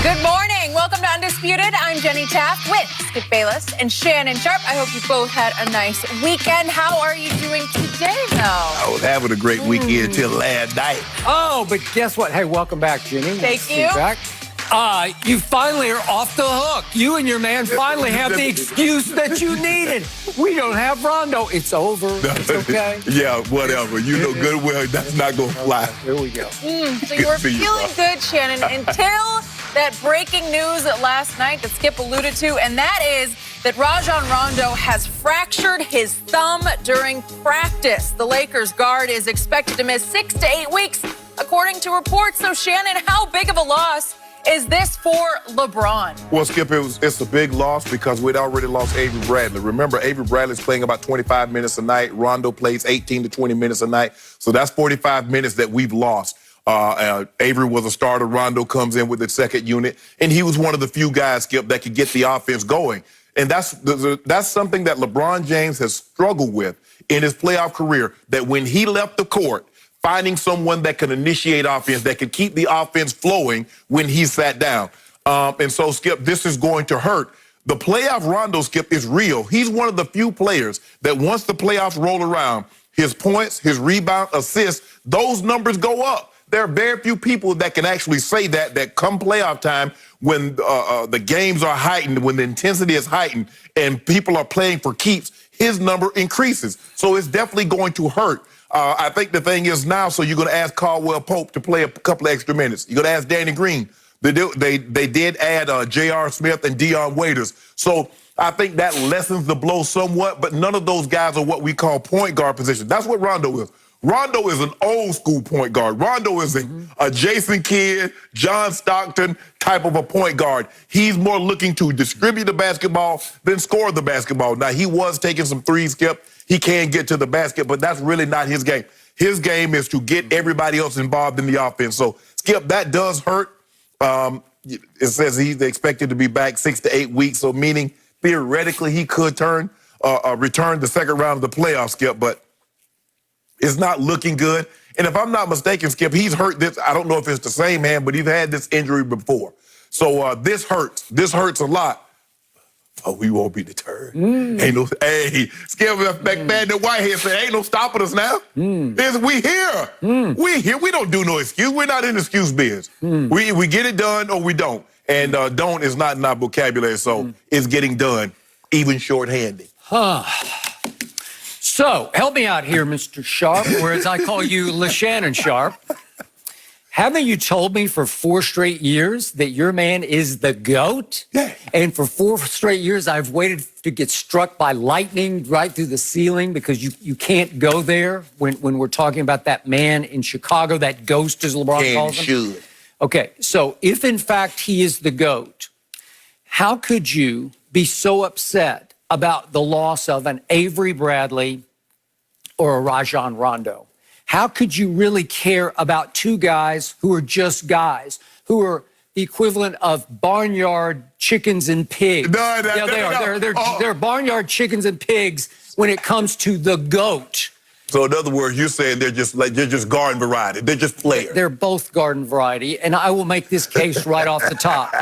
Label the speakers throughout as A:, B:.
A: Good morning. Welcome to Undisputed. I'm Jenny Taft with Skip Bayless and Shannon Sharp. I hope you both had a nice weekend. How are you doing today, though?
B: I was having a great weekend till last night.
C: Oh, but guess what? Hey, welcome back, Jenny.
A: Thank you.
C: Back. You finally are off the hook. You and your man finally have the excuse that you needed. We don't have Rondo. It's over. It's okay.
B: Yeah, whatever. You know good well that's not going to fly.
C: Here we go.
A: So you were feeling good, Shannon, until that breaking news last night that Skip alluded to, and that is that Rajon Rondo has fractured his thumb during practice. The Lakers guard is expected to miss 6 to 8 weeks, according to reports. So, Shannon, how big of a loss is this for LeBron?
B: Well, Skip, it's a big loss because we'd already lost Avery Bradley. Remember, Avery Bradley's playing about 25 minutes a night. Rondo plays 18 to 20 minutes a night. So that's 45 minutes that we've lost. Avery was a starter. Rondo comes in with the second unit, and he was one of the few guys, Skip, that could get the offense going. And that's something that LeBron James has struggled with in his playoff career, that when he left the court, finding someone that can initiate offense, that can keep the offense flowing when he sat down. And so, Skip, this is going to hurt. The playoff Rondo, Skip, is real. He's one of the few players that once the playoffs roll around, his points, his rebound, assists, those numbers go up. There are very few people that can actually say that come playoff time, when the games are heightened, when the intensity is heightened, and people are playing for keeps, his number increases. So it's definitely going to hurt. I think the thing is now, so you're going to ask Caldwell Pope to play a couple of extra minutes. You're going to ask Danny Green. They did add J.R. Smith and Dion Waiters. So I think that lessens the blow somewhat, but none of those guys are what we call point guard position. That's what Rondo is. Rondo is an old school point guard. Rondo is a Jason Kidd, John Stockton type of a point guard. He's more looking to distribute the basketball than score the basketball. Now, he was taking some threes, Skip. He can get to the basket, but that's really not his game. His game is to get everybody else involved in the offense. So, Skip, that does hurt. It says he's expected to be back 6 to 8 weeks, so meaning theoretically he could return the second round of the playoffs, Skip, but it's not looking good. And if I'm not mistaken, Skip, he's hurt this. I don't know if it's the same hand, but he's had this injury before. So this hurts. This hurts a lot. But we won't be deterred. Ain't no, hey, Skip McMahon, the Whitehead said, ain't no stopping us now. We here. We here. We don't do no excuse. We're not in excuse biz. We get it done or we don't. And don't is not in our vocabulary, so it's getting done, even shorthanded.
C: So, help me out here, Mr. Sharp, or as I call you, Shannon Sharp. Haven't you told me for 4 straight years that your man is the GOAT?
B: Yeah.
C: And for 4 straight years, I've waited to get struck by lightning right through the ceiling because you can't go there when we're talking about that man in Chicago, that ghost, as LeBron calls him. Okay, so if in fact he is the GOAT, how could you be so upset about the loss of an Avery Bradley or a Rajon Rondo? How could you really care about 2 guys who are just guys, who are the equivalent of barnyard chickens and pigs? They're barnyard chickens and pigs when it comes to the GOAT.
B: So in other words, you're saying they're just garden variety. They're just players.
C: They're both garden variety, and I will make this case right off the top.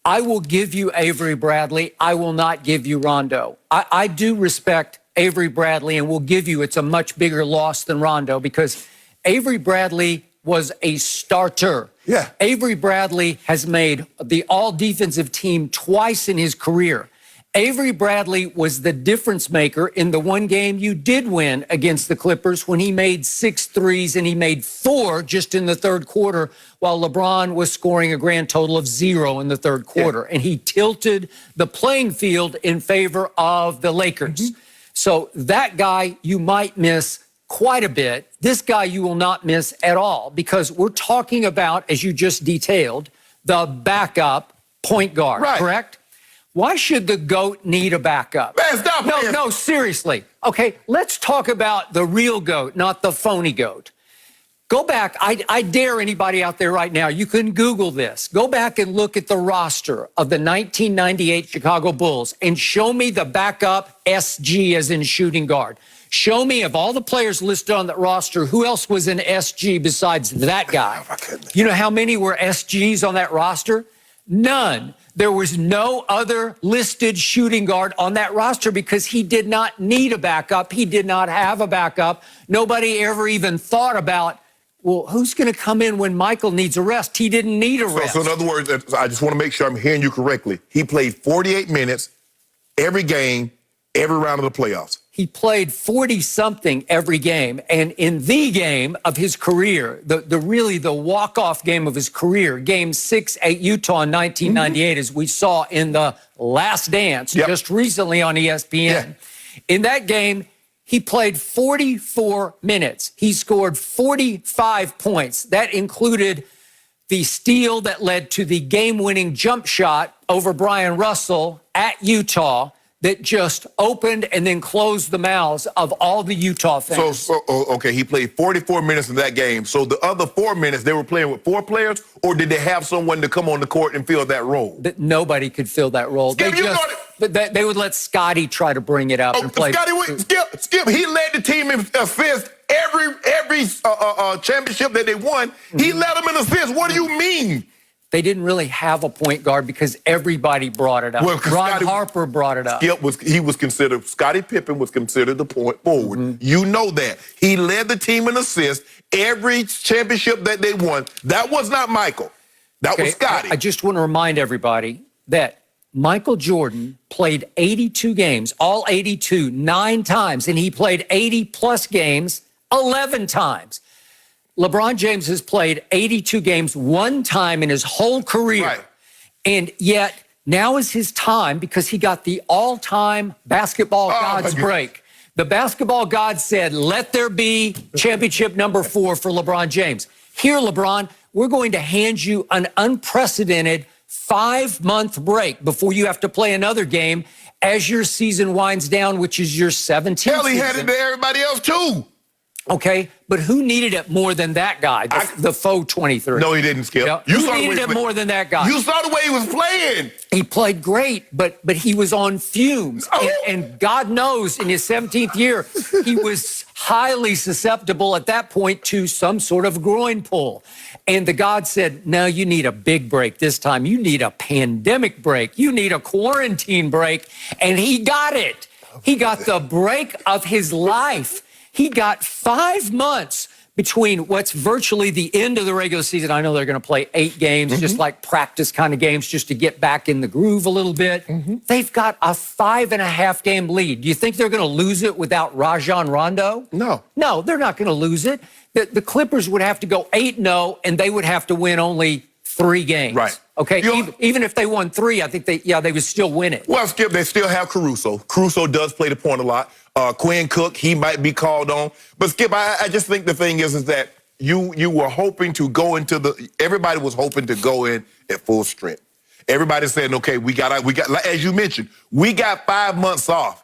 C: I will give you Avery Bradley. I will not give you Rondo. I do respect Avery Bradley and will give you it's a much bigger loss than Rondo because Avery Bradley was a starter.
B: Yeah.
C: Avery Bradley has made the all-defensive team twice in his career. Avery Bradley was the difference maker in the one game you did win against the Clippers when he made 6 threes and he made 4 just in the third quarter while LeBron was scoring a grand total of 0 in the third quarter. Yeah. And he tilted the playing field in favor of the Lakers. So that guy you might miss quite a bit. This guy you will not miss at all because we're talking about, as you just detailed, the backup point guard, correct? Why should the GOAT need a backup?
B: Man, stop it.
C: No, seriously. Okay, let's talk about the real GOAT, not the phony GOAT. Go back. I dare anybody out there right now, you can Google this. Go back and look at the roster of the 1998 Chicago Bulls and show me the backup SG as in shooting guard. Show me of all the players listed on that roster, who else was an SG besides that guy? You know how many were SGs on that roster? None. There was no other listed shooting guard on that roster because he did not need a backup. He did not have a backup. Nobody ever even thought about, well, who's going to come in when Michael needs a rest? He didn't need a rest.
B: So in other words, I just want to make sure I'm hearing you correctly. He played 48 minutes every game, every round of the playoffs.
C: He played 40-something every game, and in the game of his career, the walk-off game of his career, Game 6 at Utah in 1998, as we saw in The Last Dance just recently on ESPN.
B: Yeah.
C: In that game, he played 44 minutes. He scored 45 points. That included the steal that led to the game-winning jump shot over Brian Russell at Utah that just opened and then closed the mouths of all the Utah fans.
B: Okay, he played 44 minutes in that game. So the other 4 minutes, they were playing with 4 players, or did they have someone to come on the court and fill that role?
C: Nobody could fill that role.
B: Skip,
C: They would let Scotty try to bring it up and play.
B: Skip, he led the team in assists every championship that they won. He led them in assists. What do you mean?
C: They didn't really have a point guard because everybody brought it up.
B: Well,
C: Ron Harper brought it up.
B: Scottie Pippen was considered the point forward. You know that. He led the team in assists every championship that they won. That was not Michael. That was Scottie.
C: I just want to remind everybody that Michael Jordan played 82 games, all 82, 9 times, and he played 80-plus games 11 times. LeBron James has played 82 games 1 time in his whole career.
B: Right.
C: And yet, now is his time because he got the all-time basketball gods break. The basketball gods said, let there be championship number 4 for LeBron James. Here, LeBron, we're going to hand you an unprecedented 5-month break before you have to play another game as your season winds down, which is your 17th
B: Hell, he
C: season.
B: had it to everybody else, too.
C: Okay, but who needed it more than that guy, the faux 23?
B: No, he didn't, Skip.
C: Who needed it more than that guy?
B: You saw the way he was playing.
C: He played great, but he was on fumes. And God knows, in his 17th year, he was highly susceptible at that point to some sort of groin pull. And the God said, no, you need a big break this time. You need a pandemic break. You need a quarantine break. And he got it. He got the break of his life. He got 5 months between what's virtually the end of the regular season. I know they're going to play 8 games, just like practice kind of games, just to get back in the groove a little bit. They've got a 5.5-game lead. Do you think they're going to lose it without Rajon Rondo?
B: No.
C: No, they're not going to lose it. The Clippers would have to go 8-0, and they would have to win only 3 games.
B: Right.
C: Okay, even if they won 3, I think they would still win it.
B: Well, Skip, they still have Caruso. Caruso does play the point a lot. Quinn Cook, he might be called on. But, Skip, I just think the thing is that you were hoping to go into everybody was hoping to go in at full strength. Everybody saying, okay, we got, as you mentioned, we got 5 months off.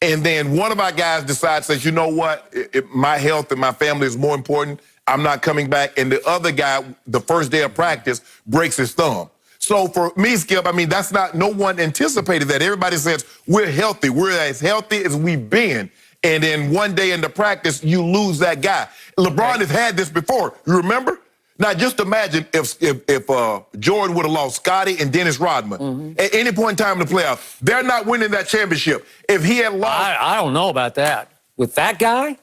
B: And then one of our guys decides, says, you know what, my health and my family is more important. I'm not coming back. And the other guy, the first day of practice, breaks his thumb. So for me, Skip, I mean, that's not, no one anticipated that. Everybody says, we're healthy. We're as healthy as we've been. And then one day in the practice, you lose that guy. LeBron has had this before. You remember? Now, just imagine if Jordan would have lost Scottie and Dennis Rodman at any point in time in the playoffs. They're not winning that championship. If he had lost...
C: I don't know about that. With that guy,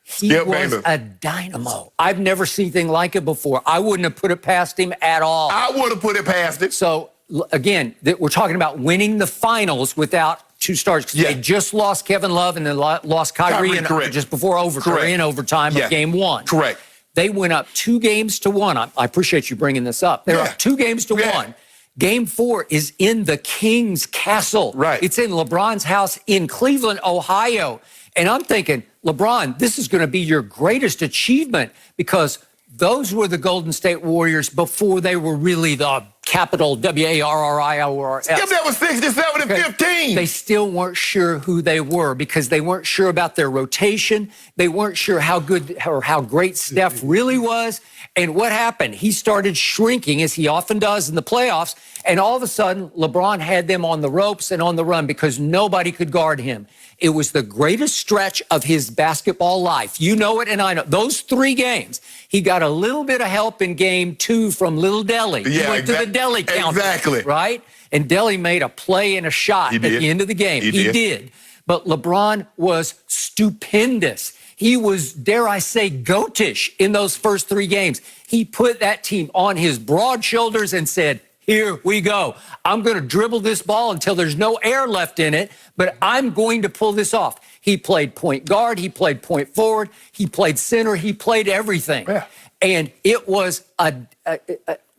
C: he was a dynamo. I've never seen anything like it before. I wouldn't have put it past him at all.
B: I would have put it past it.
C: So, again, we're talking about winning the finals without 2 stars. Because they just lost Kevin Love and then lost Kyrie just before overtime, in overtime of Game 1.
B: Correct.
C: They went up 2-1. I appreciate you bringing this up. They're up 2-1. Game 4 is in the King's Castle.
B: Right.
C: It's in LeBron's house in Cleveland, Ohio. And I'm thinking, LeBron, this is going to be your greatest achievement because those were the Golden State Warriors before they were really the capital WARRIORS.
B: Skip, that was 67 and 15.
C: They still weren't sure who they were because they weren't sure about their rotation. They weren't sure how good or how great Steph really was. And what happened? He started shrinking, as he often does in the playoffs. And all of a sudden, LeBron had them on the ropes and on the run because nobody could guard him. It was the greatest stretch of his basketball life. You know it, and I know. Those 3 games, he got a little bit of help in Game 2 from Little Delly. He went to the Deli counted.
B: Exactly.
C: Right? And Deli made a play and a shot at the end of the game. He did. But LeBron was stupendous. He was, dare I say, goatish in those first 3 games. He put that team on his broad shoulders and said, here we go. I'm going to dribble this ball until there's no air left in it, but I'm going to pull this off. He played point guard. He played point forward. He played center. He played everything.
B: Yeah.
C: And it was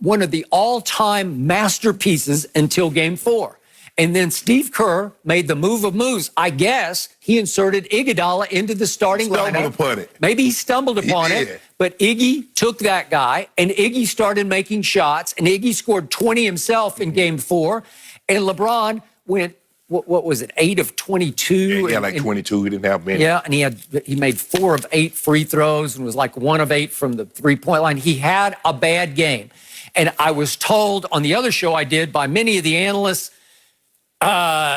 C: one of the all-time masterpieces until Game 4. And then Steve Kerr made the move of moves. I guess he inserted Iguodala into the starting lineup.
B: Stumbled upon it.
C: Maybe he stumbled upon it, but Iggy took that guy, and Iggy started making shots, and Iggy scored 20 himself in Game 4, and LeBron went, what was it, 8 of 22?
B: Yeah, he had like 22. He didn't have many.
C: Yeah, and he made 4 of 8 free throws and was like 1 of 8 from the three-point line. He had a bad game. And I was told on the other show I did by many of the analysts,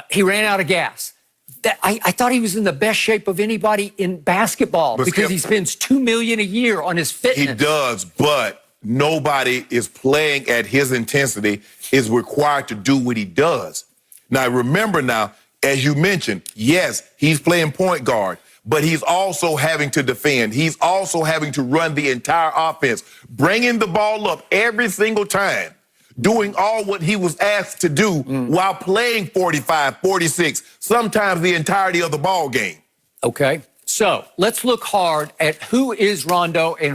C: he ran out of gas. I thought he was in the best shape of anybody in basketball because he spends $2 million a year on his fitness.
B: He does, but nobody is playing at his intensity, is required to do what he does. Now, remember now, as you mentioned, yes, he's playing point guard, but he's also having to defend. He's also having to run the entire offense, bringing the ball up every single time, doing all what he was asked to do while playing 45, 46, sometimes the entirety of the ball game.
C: Okay, so let's look hard at who is Rondo and